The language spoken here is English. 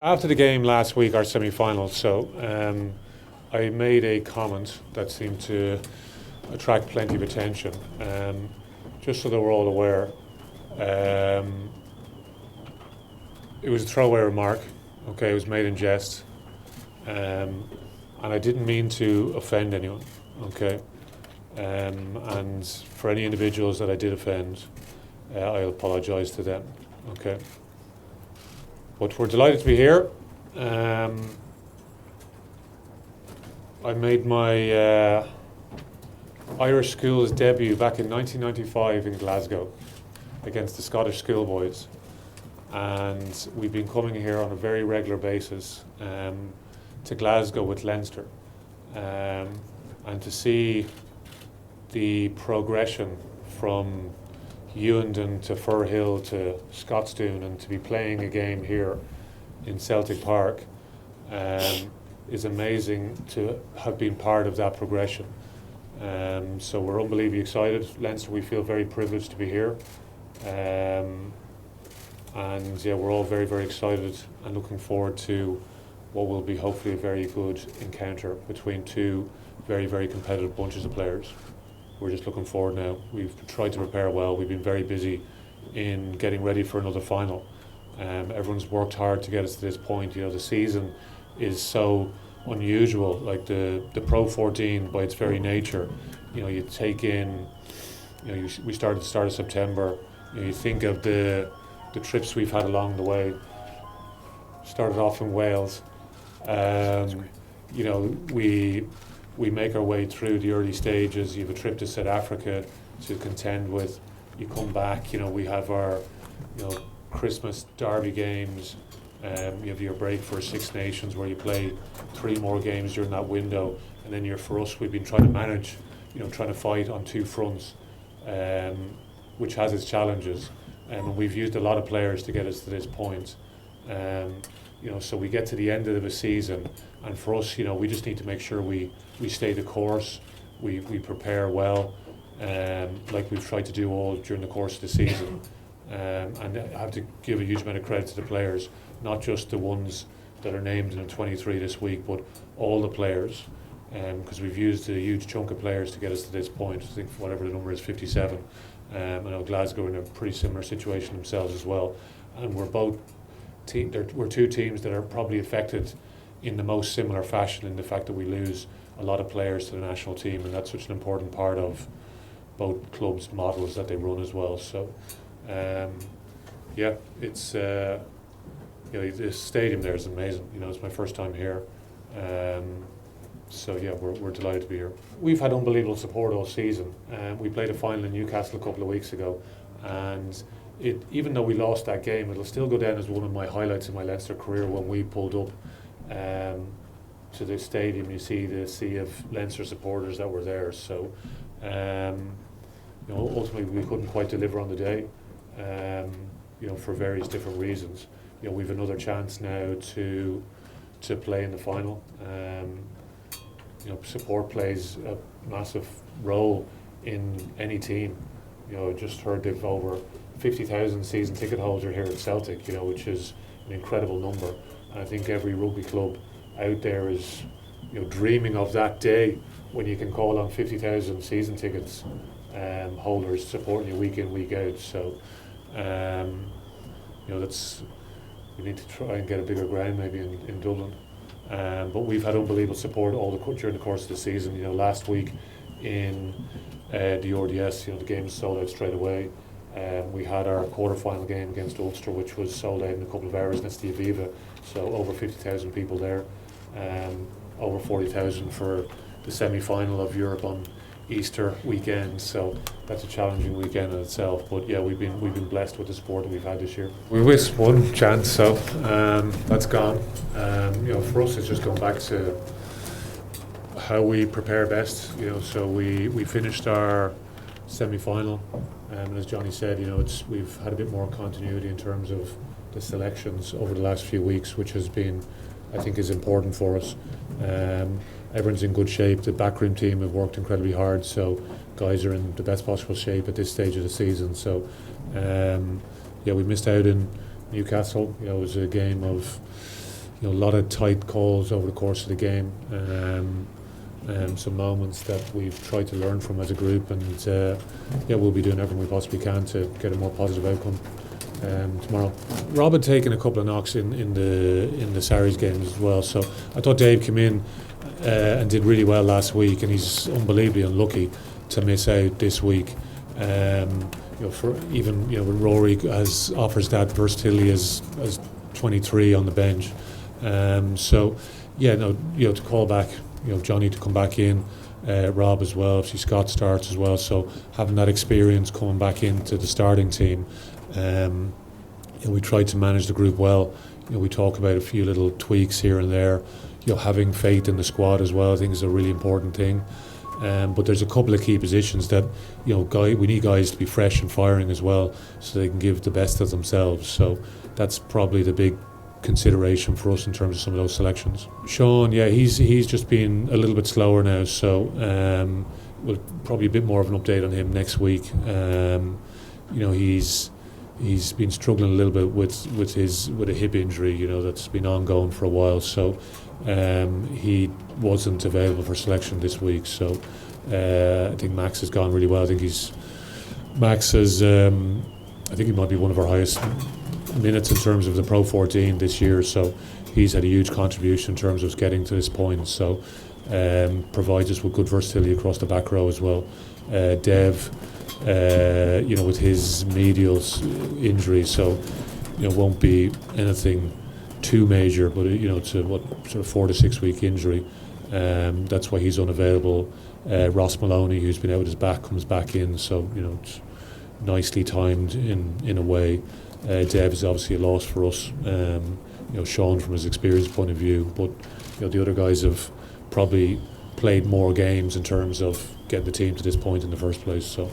After the game last week, our semi-final, I made a comment that seemed to attract plenty of attention. Just so that we're all aware, um, it was a throwaway remark. Okay, it was made in jest, um, and I didn't mean to offend anyone. Okay, and for any individuals that I did offend, I apologise to them. Okay. But we're delighted to be here. I made my Irish schools debut back in 1995 in Glasgow against the Scottish schoolboys. And we've been coming here on a very regular basis to Glasgow with Leinster. And to see the progression from Ewendon to Firhill to Scotsdown, and to be playing a game here in Celtic Park is amazing to have been part of that progression. So we're unbelievably excited. Leinster, we feel very privileged to be here. And yeah, we're all very, very excited and looking forward to what will be hopefully a very good encounter between two very, very competitive bunches of players. We're just looking forward now. We've tried to prepare well. We've been very busy in getting ready for another final. Everyone's worked hard to get us to this point. You know, the season is so unusual. Like the Pro14, by its very nature, you know, you take in, you know, we started at the start of September. You know, you think of the trips we've had along the way. Started off in Wales. You know, we make our way through the early stages. You have a trip to South Africa to contend with. You come back, you know, we have our, you know, Christmas derby games. You have your break for Six Nations where you play 3 more games during that window. And then for us, we've been trying to manage, you know, trying to fight on 2 fronts, which has its challenges. And we've used a lot of players to get us to this point. You know, so we get to the end of the season, and for us, you know, we just need to make sure we stay the course, we prepare well, like we've tried to do all during the course of the season. And I have to give a huge amount of credit to the players, not just the ones that are named in the 23 this week, but all the players, because we've used a huge chunk of players to get us to this point. I think whatever the number is, 57. I know Glasgow are in a pretty similar situation themselves as well, and we're 2 teams that are probably affected in the most similar fashion in the fact that we lose a lot of players to the national team, and that's such an important part of both clubs' models that they run as well. So, yeah, it's you know, the stadium there is amazing. You know, it's my first time here. So yeah, we're delighted to be here. We've had unbelievable support all season. We played a final in Newcastle a couple of weeks ago, and even though we lost that game, it'll still go down as one of my highlights in my Leinster career when we pulled up to the stadium. You see the sea of Leinster supporters that were there. So, you know, ultimately we couldn't quite deliver on the day, you know, for various different reasons. You know, we've another chance now to play in the final. You know, support plays a massive role in any team. You know, just heard they've over 50,000 season ticket holder here at Celtic, you know, which is an incredible number. And I think every rugby club out there is, you know, dreaming of that day when you can call on 50,000 season tickets holders supporting you week in, week out. So, you know, we need to try and get a bigger ground maybe in Dublin. But we've had unbelievable support during the course of the season. You know, last week in the RDS, you know, the game was sold out straight away. We had our quarter-final game against Ulster, which was sold out in a couple of hours against the Aviva, so over 50,000 people there, over 40,000 for the semi-final of Europe on Easter weekend. So that's a challenging weekend in itself. But yeah, we've been blessed with the support that we've had this year. We missed one chance, so that's gone. You know, for us, it's just going back to how we prepare best. You know, so we finished our semi-final. And as Johnny said, you know, we've had a bit more continuity in terms of the selections over the last few weeks, which has been, I think, is important for us. Everyone's in good shape. The backroom team have worked incredibly hard, so guys are in the best possible shape at this stage of the season. So, yeah, we missed out in Newcastle. You know, it was a game of a lot of tight calls over the course of the game. Some moments that we've tried to learn from as a group, and we'll be doing everything we possibly can to get a more positive outcome tomorrow. Rob had taken a couple of knocks in the Sarries games as well, so I thought Dave came in and did really well last week, and he's unbelievably unlucky to miss out this week. For even when Rory offers that versatility as 23 on the bench, to call back Johnny to come back in, Rob as well, obviously Scott starts as well, so having that experience coming back into the starting team, we tried to manage the group well. We talk about a few little tweaks here and there. Having faith in the squad as well, I think, is a really important thing. But there's a couple of key positions that we need guys to be fresh and firing as well, so they can give the best of themselves. So that's probably the big consideration for us in terms of some of those selections. Sean, he's just been a little bit slower now, so we'll probably a bit more of an update on him next week. He's been struggling a little bit with a hip injury, that's been ongoing for a while. So he wasn't available for selection this week. So I think Max has gone really well. I think he might be one of our highest minutes in terms of the Pro 14 this year. So he's had a huge contribution in terms of getting to this point. So provides us with good versatility across the back row as well. Dev, with his medial injury, so won't be anything too major, but it's a sort of 4 to 6 week injury. That's why he's unavailable. Ross Maloney, who's been out with his back, comes back in, so it's nicely timed in a way. Dev is obviously a loss for us. Sean from his experience point of view, but the other guys have probably played more games in terms of getting the team to this point in the first place. So.